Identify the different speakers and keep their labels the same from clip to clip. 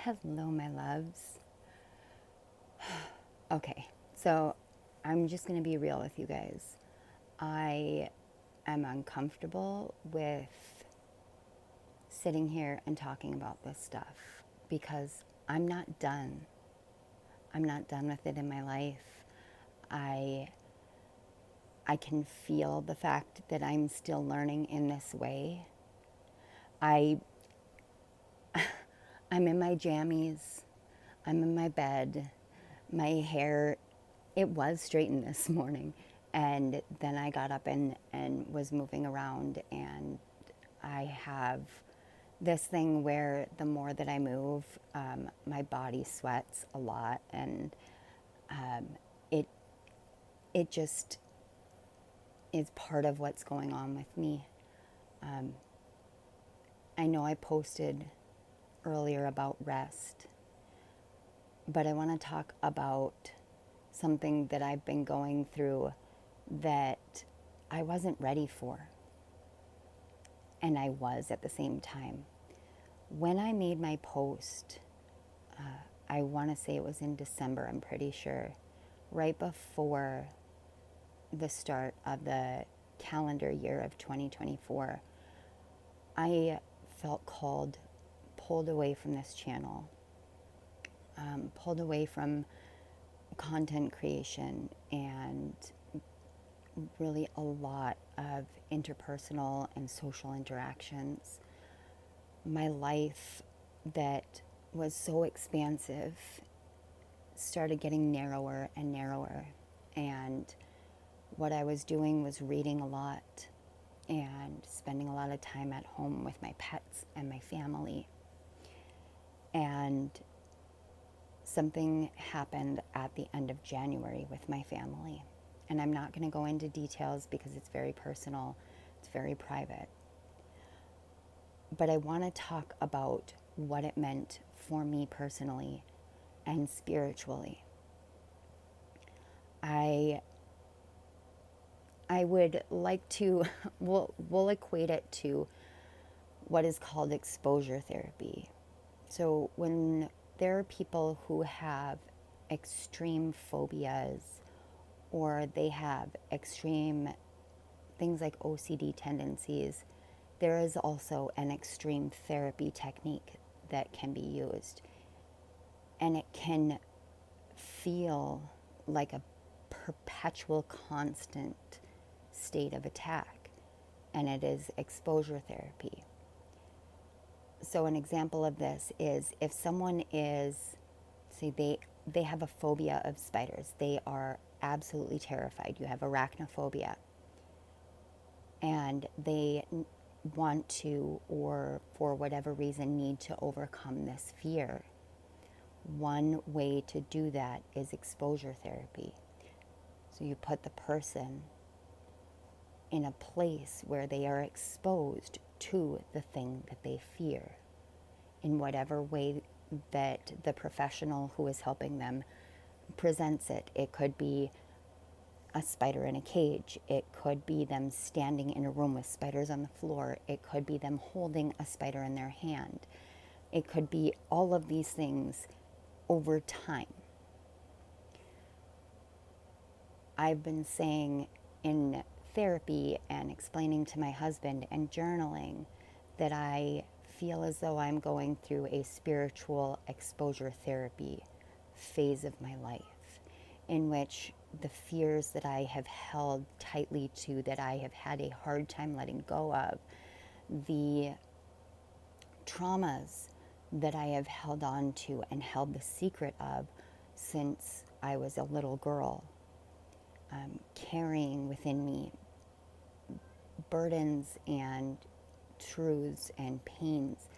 Speaker 1: Hello, my loves. Okay, so I'm just going to be real with you guys. I am uncomfortable with sitting here and talking about this stuff because I'm not done. I'm not done with it in my life. I can feel the fact that I'm still learning in this way. I'm in my jammies. I'm in my bed. My hair, it was straightened this morning. And then I got up and was moving around. And I have this thing where the more that I move, my body sweats a lot. And it just is part of what's going on with me. I know I posted earlier about rest, but I want to talk about something that I've been going through that I wasn't ready for, and I was at the same time. When I made my post, I want to say it was in December, I'm pretty sure, right before the start of the calendar year of 2024, I felt called, pulled away from this channel, pulled away from content creation and really a lot of interpersonal and social interactions. My life that was so expansive started getting narrower and narrower, and what I was doing was reading a lot and spending a lot of time at home with my pets and my family. And something happened at the end of January with my family. And I'm not going to go into details because it's very personal, it's very private. But I want to talk about what it meant for me personally and spiritually. I would like to, we'll equate it to what is called exposure therapy. So when there are people who have extreme phobias or they have extreme things like OCD tendencies, there is also an extreme therapy technique that can be used. And it can feel like a perpetual, constant state of attack, and it is exposure therapy. So an example of this is if someone is, say they have a phobia of spiders, they are absolutely terrified, you have arachnophobia, and they want to, or for whatever reason need to overcome this fear. One way to do that is exposure therapy. So you put the person in a place where they are exposed to the thing that they fear in whatever way that the professional who is helping them presents it. It could be a spider in a cage. It could be them standing in a room with spiders on the floor. It could be them holding a spider in their hand. It could be all of these things over time. I've been saying in therapy and explaining to my husband and journaling that I feel as though I'm going through a spiritual exposure therapy phase of my life, in which the fears that I have held tightly to, that I have had a hard time letting go of, the traumas that I have held on to and held the secret of since I was a little girl, carrying within me burdens and truths and pains,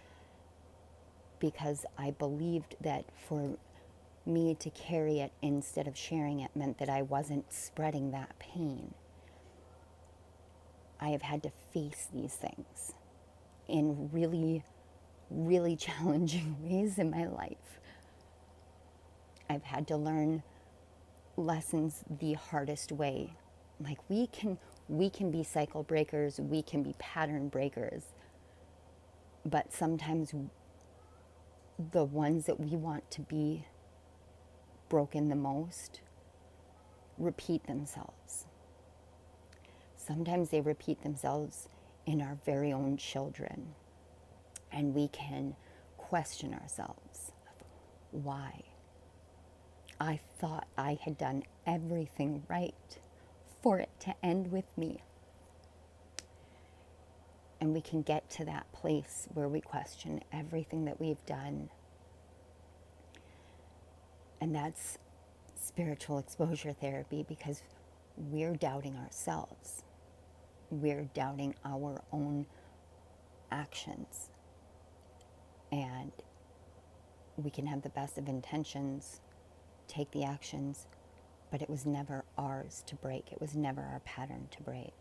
Speaker 1: because I believed that for me to carry it instead of sharing it meant that I wasn't spreading that pain. I have had to face these things in really, really challenging ways in my life. I've had to learn lessons the hardest way. Like we can be cycle breakers, we can be pattern breakers, but sometimes the ones that we want to be broken the most repeat themselves. Sometimes they repeat themselves in our very own children, and we can question ourselves. Why? I thought I had done everything right for it to end with me. And we can get to that place where we question everything that we've done. And that's spiritual exposure therapy, because we're doubting ourselves. We're doubting our own actions. And we can have the best of intentions, take the actions, but it was never ours to break. It was never our pattern to break.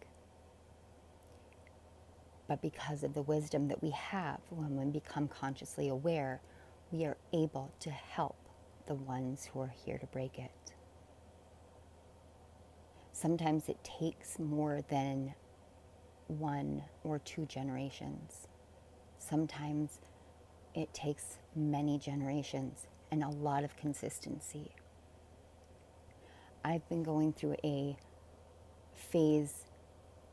Speaker 1: But because of the wisdom that we have when we become consciously aware, we are able to help the ones who are here to break it. Sometimes it takes more than 1 or 2 generations. Sometimes it takes many generations and a lot of consistency. I've been going through a phase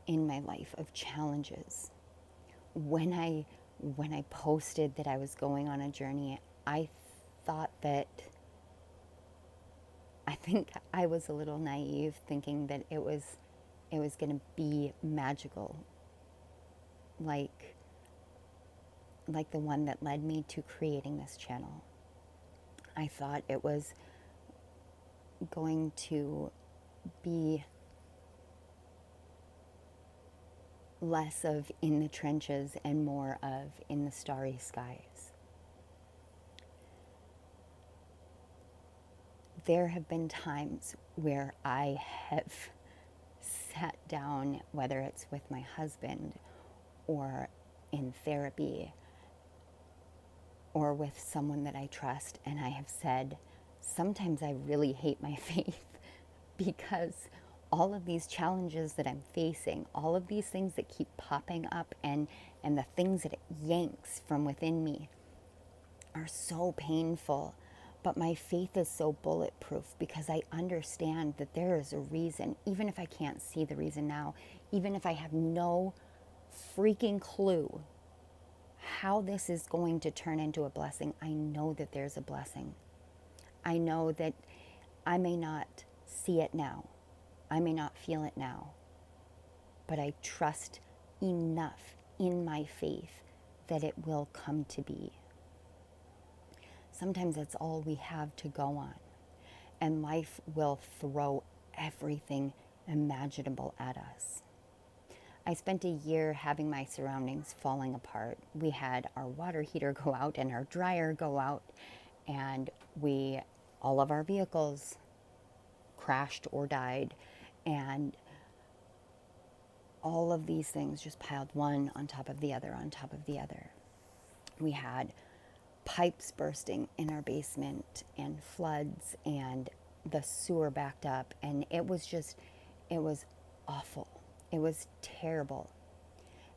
Speaker 1: in my life of challenges. When I posted that I was going on a journey, I think I was a little naive, thinking that it was going to be magical, like the one that led me to creating this channel. I thought it was going to be less of in the trenches and more of in the starry skies. There have been times where I have sat down, whether it's with my husband or in therapy or with someone that I trust, and I have said, sometimes I really hate my faith, because all of these challenges that I'm facing, all of these things that keep popping up, and the things that it yanks from within me are so painful. But my faith is so bulletproof, because I understand that there is a reason, even if I can't see the reason now, even if I have no freaking clue how this is going to turn into a blessing. I know that there's a blessing. I know that I may not see it now. I may not feel it now. But I trust enough in my faith that it will come to be. Sometimes that's all we have to go on. And life will throw everything imaginable at us. I spent a year having my surroundings falling apart. We had our water heater go out and our dryer go out, and all of our vehicles crashed or died, and all of these things just piled one on top of the other on top of the other. We had pipes bursting in our basement and floods, and the sewer backed up, and it was awful. It was terrible.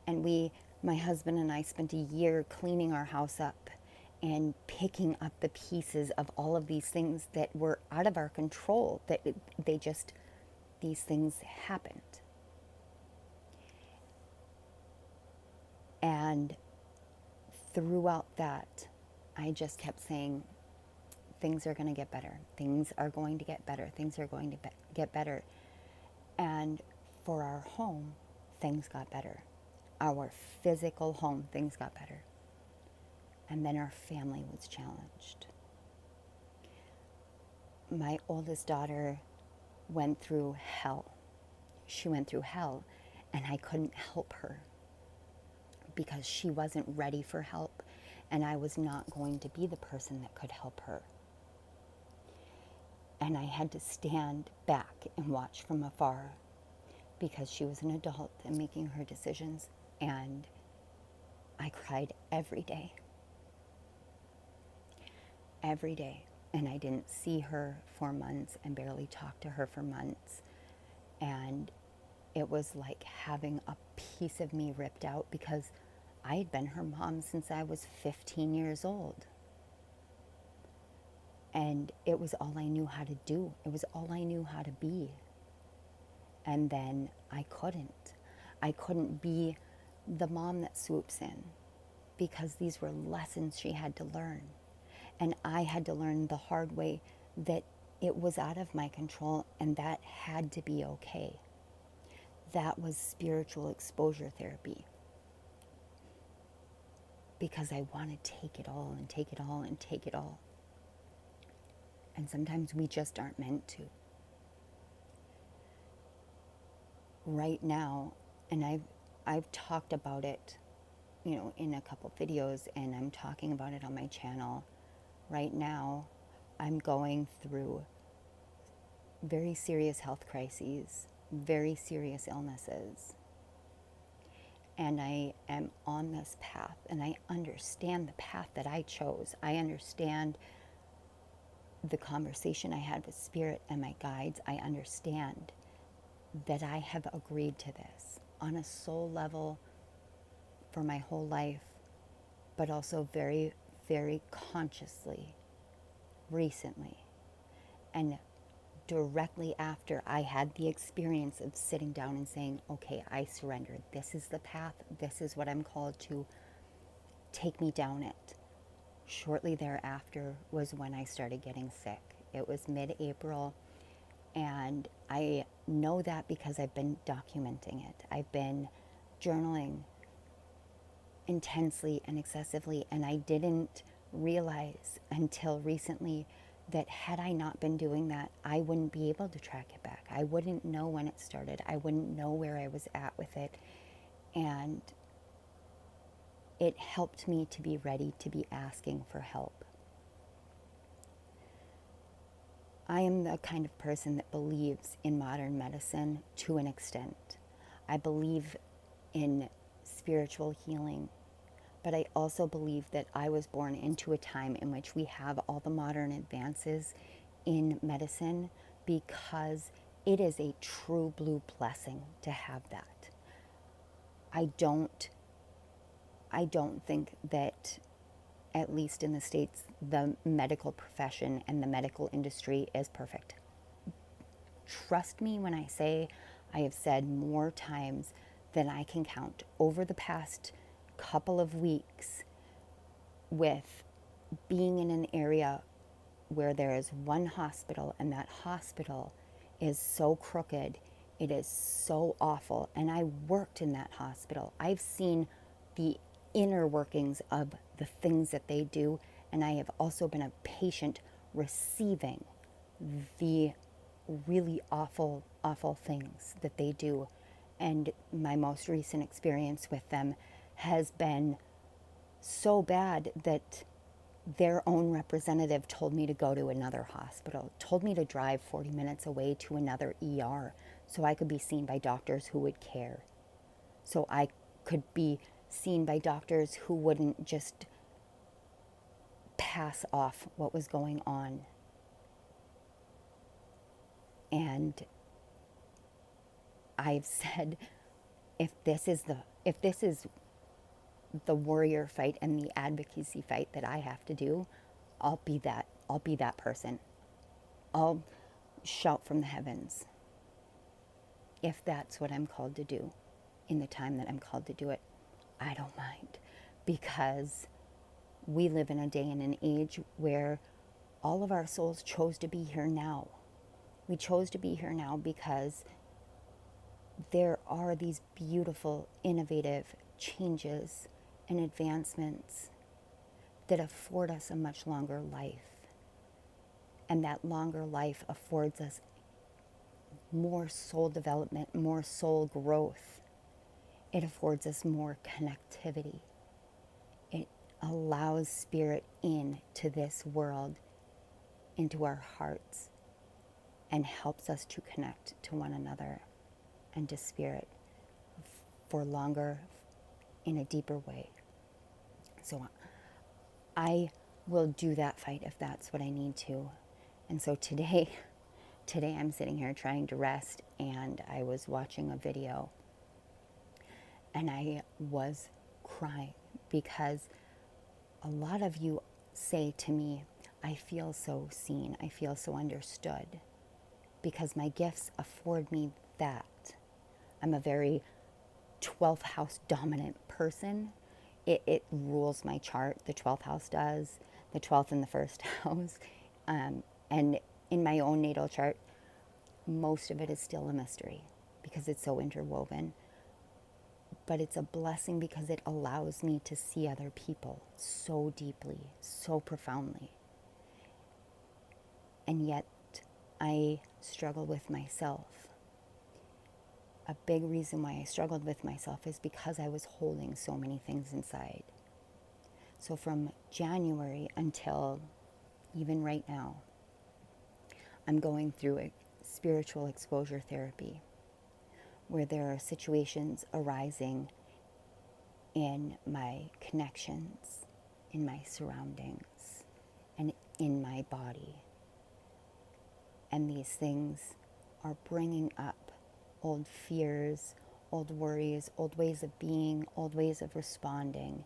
Speaker 1: And my husband and I spent a year cleaning our house up and picking up the pieces of all of these things that were out of our control, these things happened. And throughout that, I just kept saying, things are going to get better. Things are going to get better. Things are going to get better. And for our home, things got better. Our physical home, things got better. And then our family was challenged. My oldest daughter went through hell. She went through hell, and I couldn't help her because she wasn't ready for help, and I was not going to be the person that could help her. And I had to stand back and watch from afar, because she was an adult and making her decisions, and I cried every day. Every day. And I didn't see her for months and barely talked to her for months. And it was like having a piece of me ripped out, because I had been her mom since I was 15 years old. And it was all I knew how to do. It was all I knew how to be. And then I couldn't. I couldn't be the mom that swoops in, because these were lessons she had to learn. And I had to learn the hard way that it was out of my control, and that had to be okay. That was spiritual exposure therapy. Because I want to take it all and take it all and take it all. And sometimes we just aren't meant to. Right now, and I've talked about it, in a couple videos, and I'm talking about it on my channel. Right now, I'm going through very serious health crises, very serious illnesses. And I am on this path, and I understand the path that I chose. I understand the conversation I had with Spirit and my guides. I understand that I have agreed to this on a soul level for my whole life, but also very, very consciously recently. And directly after I had the experience of sitting down and saying, okay, I surrendered. This is the path. This is what I'm called to. Take me down it. Shortly thereafter was when I started getting sick. It was mid-April, and I know that because I've been documenting it. I've been journaling intensely and excessively, and I didn't realize until recently that had I not been doing that, I wouldn't be able to track it back. I wouldn't know when it started. I wouldn't know where I was at with it. And it helped me to be ready to be asking for help. I am the kind of person that believes in modern medicine to an extent. I believe in spiritual healing. But I also believe that I was born into a time in which we have all the modern advances in medicine, because it is a true blue blessing to have that. I don't think that, at least in the States, the medical profession and the medical industry is perfect. Trust me when I say I have said more times than I can count over the past couple of weeks with being in an area where there is one hospital, and that hospital is so crooked, it is so awful. And I worked in that hospital. I've seen the inner workings of the things that they do, and I have also been a patient receiving the really awful, awful things that they do. And my most recent experience with them has been so bad that their own representative told me to go to another hospital, told me to drive 40 minutes away to another ER so I could be seen by doctors who would care. So I could be seen by doctors who wouldn't just pass off what was going on. And I've said, if this is the warrior fight and the advocacy fight that I have to do, I'll be that person. I'll shout from the heavens if that's what I'm called to do in the time that I'm called to do it. I don't mind, because we live in a day and an age where all of our souls chose to be here now. We chose to be here now because there are these beautiful, innovative changes and advancements that afford us a much longer life. And that longer life affords us more soul development, more soul growth. It affords us more connectivity. It allows spirit into this world, into our hearts, and helps us to connect to one another and to spirit for longer, in a deeper way. So I will do that fight if that's what I need to. And so today I'm sitting here trying to rest, and I was watching a video, and I was crying because a lot of you say to me, I feel so seen. I feel so understood because my gifts afford me that. I'm a very 12th house dominant person. It rules my chart. The 12th house does. The 12th and the first house. And in my own natal chart, most of it is still a mystery because it's so interwoven. But it's a blessing because it allows me to see other people so deeply, so profoundly. And yet I struggle with myself. A big reason why I struggled with myself is because I was holding so many things inside. So from January until even right now, I'm going through a spiritual exposure therapy where there are situations arising in my connections, in my surroundings, and in my body. And these things are bringing up old fears, old worries, old ways of being, old ways of responding.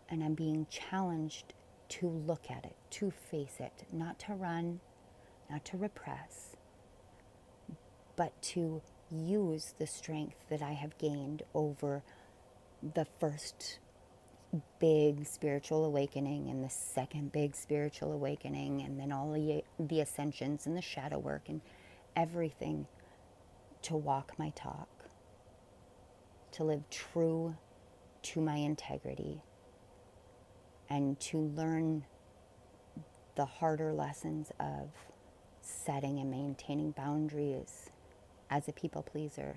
Speaker 1: And I'm being challenged to look at it, to face it, not to run, not to repress, but to use the strength that I have gained over the first big spiritual awakening and the second big spiritual awakening, and then all the ascensions and the shadow work and everything, to walk my talk, to live true to my integrity, and to learn the harder lessons of setting and maintaining boundaries as a people pleaser,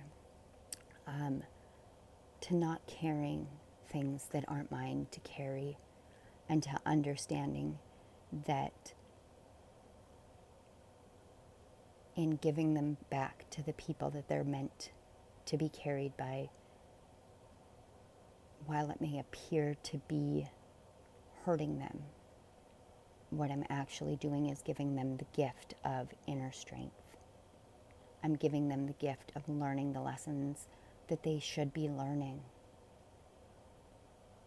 Speaker 1: to not carrying things that aren't mine to carry, and to understanding that in giving them back to the people that they're meant to be carried by, while it may appear to be hurting them, what I'm actually doing is giving them the gift of inner strength. I'm giving them the gift of learning the lessons that they should be learning.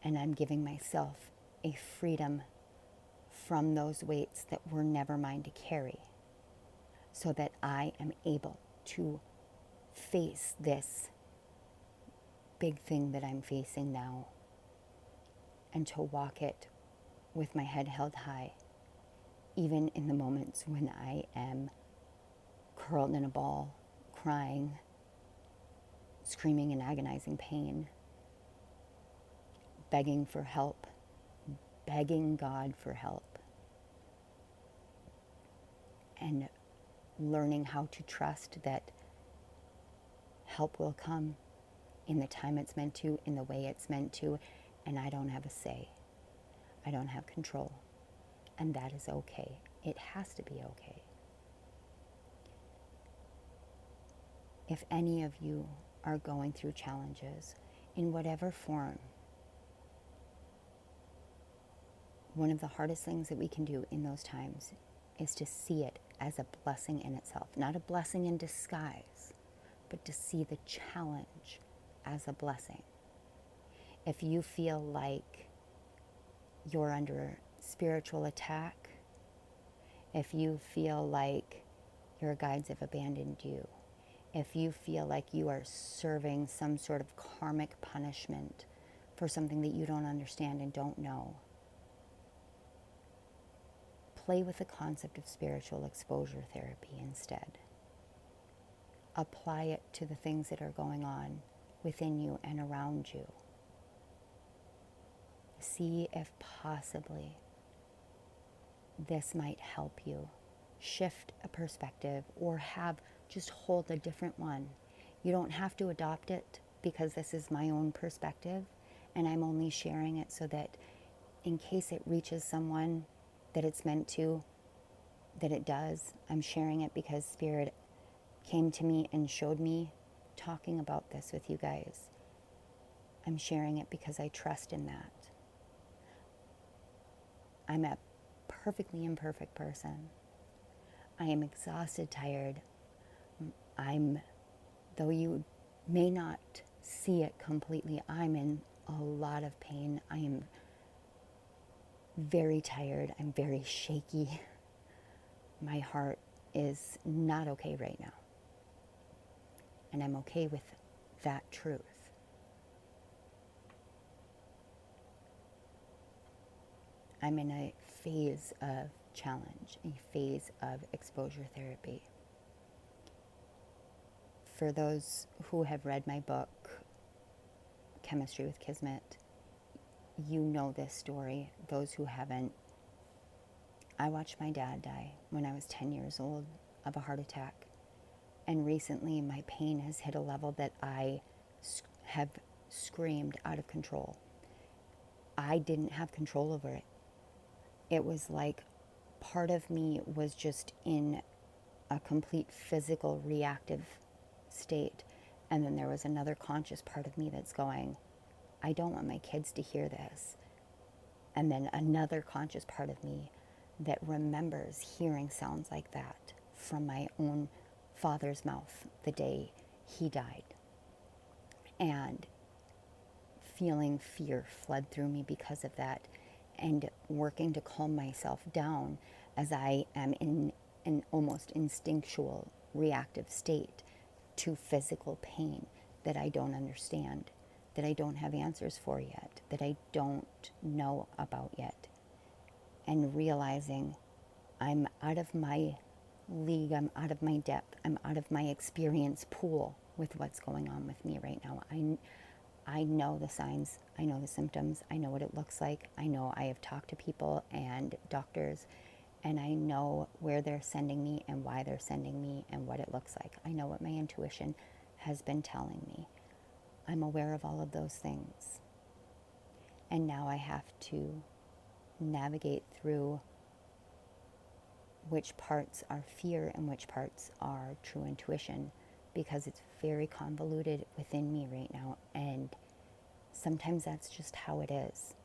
Speaker 1: And I'm giving myself a freedom from those weights that were never mine to carry, so that I am able to face this big thing that I'm facing now, and to walk it with my head held high, even in the moments when I am curled in a ball, crying, screaming in agonizing pain, begging for help, begging God for help, and learning how to trust that help will come in the time it's meant to, in the way it's meant to, and I don't have a say. I don't have control, and that is okay. It has to be okay. If any of you are going through challenges in whatever form, one of the hardest things that we can do in those times is to see it as a blessing in itself. Not a blessing in disguise, but to see the challenge as a blessing. If you feel like you're under spiritual attack, if you feel like your guides have abandoned you, if you feel like you are serving some sort of karmic punishment for something that you don't understand and don't know, play with the concept of spiritual exposure therapy instead. Apply it to the things that are going on within you and around you. See if possibly this might help you shift a perspective, or just hold a different one. You don't have to adopt it, because this is my own perspective, and I'm only sharing it so that in case it reaches someone that it's meant to, that it does. I'm sharing it because Spirit came to me and showed me talking about this with you guys. I'm sharing it because I trust in that. I'm a perfectly imperfect person. I am exhausted, tired. Though you may not see it completely, I'm in a lot of pain. I am very tired. I'm very shaky. My heart is not okay right now. And I'm okay with that truth. I'm in a phase of challenge, a phase of exposure therapy. For those who have read my book, Chemistry with Kismet, you know this story. Those who haven't, I watched my dad die when I was 10 years old of a heart attack. And recently my pain has hit a level that I have screamed out of control. I didn't have control over it. It was like part of me was just in a complete physical reactive state. And then there was another conscious part of me that's going, I don't want my kids to hear this. And then another conscious part of me that remembers hearing sounds like that from my own father's mouth the day he died. And feeling fear flood through me because of that, and working to calm myself down as I am in an almost instinctual reactive state to physical pain that I don't understand, that I don't have answers for yet, that I don't know about yet. And realizing I'm out of my league, I'm out of my depth, I'm out of my experience pool with what's going on with me right now. I know the signs, I know the symptoms, I know what it looks like. I know I have talked to people and doctors, and I know where they're sending me and why they're sending me and what it looks like. I know what my intuition has been telling me. I'm aware of all of those things. And now I have to navigate through which parts are fear and which parts are true intuition, because it's very convoluted within me right now, and sometimes that's just how it is.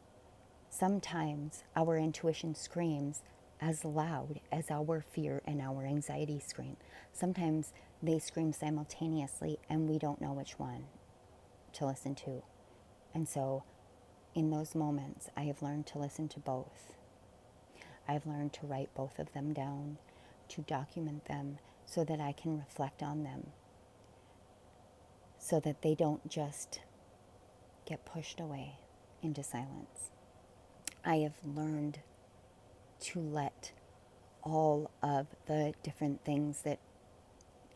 Speaker 1: Sometimes our intuition screams as loud as our fear and our anxiety scream. Sometimes they scream simultaneously and we don't know which one to listen to. And so in those moments, I have learned to listen to both. I've learned to write both of them down, to document them so that I can reflect on them, so that they don't just get pushed away into silence. I have learned to let all of the different things that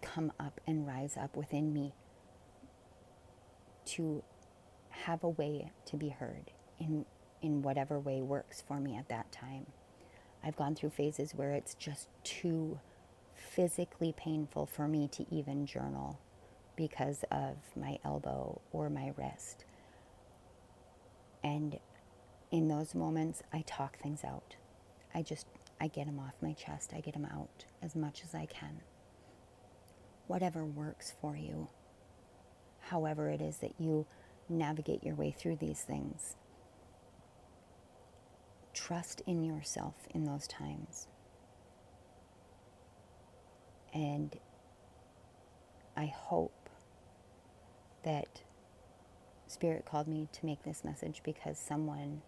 Speaker 1: come up and rise up within me to have a way to be heard in whatever way works for me at that time. I've gone through phases where it's just too physically painful for me to even journal because of my elbow or my wrist. And in those moments, I talk things out. I get them off my chest. I get them out as much as I can. Whatever works for you, however it is that you navigate your way through these things. Trust in yourself in those times. And I hope that Spirit called me to make this message because someone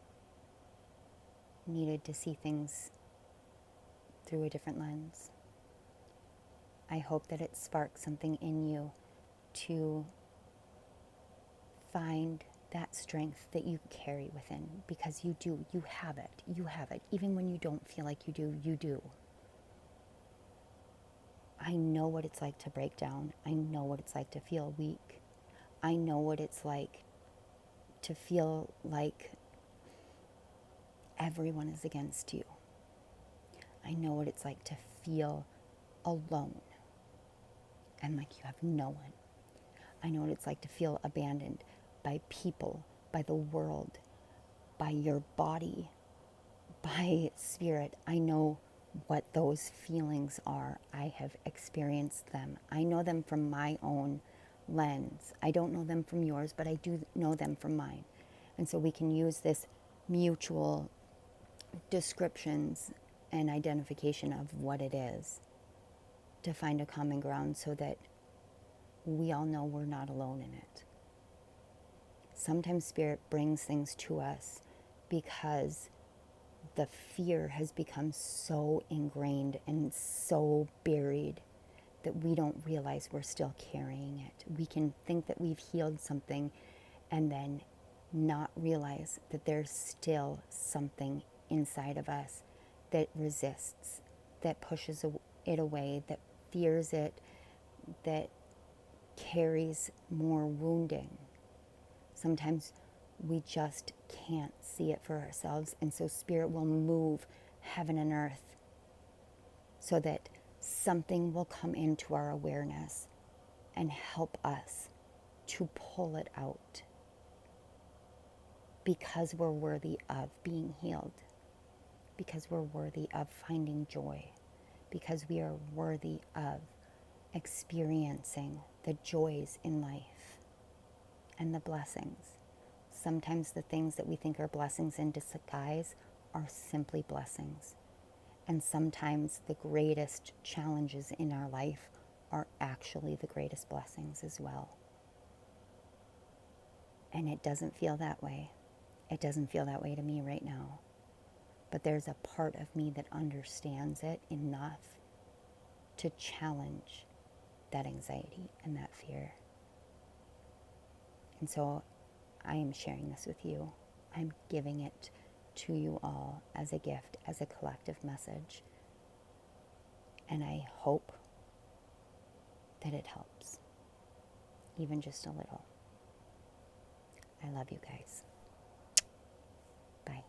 Speaker 1: needed to see things through a different lens. I hope that it sparks something in you to find that strength that you carry within, because you do, you have it. Even when you don't feel like you do, you do. I know what it's like to break down. I know what it's like to feel weak. I know what it's like to feel like everyone is against you. I know what it's like to feel alone and like you have no one. I know what it's like to feel abandoned by people, by the world, by your body, by spirit. I know what those feelings are. I have experienced them. I know them from my own lens. I don't know them from yours, but I do know them from mine. And so we can use this mutual descriptions and identification of what it is to find a common ground so that we all know we're not alone in it. Sometimes Spirit brings things to us because the fear has become so ingrained and so buried that we don't realize we're still carrying it. We can think that we've healed something and then not realize that there's still something inside of us that resists, that pushes it away, that fears it, that carries more wounding. Sometimes we just can't see it for ourselves, and so Spirit will move heaven and earth so that something will come into our awareness and help us to pull it out, because we're worthy of being healed, because we're worthy of finding joy, because we are worthy of experiencing the joys in life and the blessings. Sometimes the things that we think are blessings in disguise are simply blessings. And sometimes the greatest challenges in our life are actually the greatest blessings as well. And it doesn't feel that way. It doesn't feel that way to me right now. But there's a part of me that understands it enough to challenge that anxiety and that fear. And so I am sharing this with you. I'm giving it to you all as a gift, as a collective message. And I hope that it helps, even just a little. I love you guys. Bye.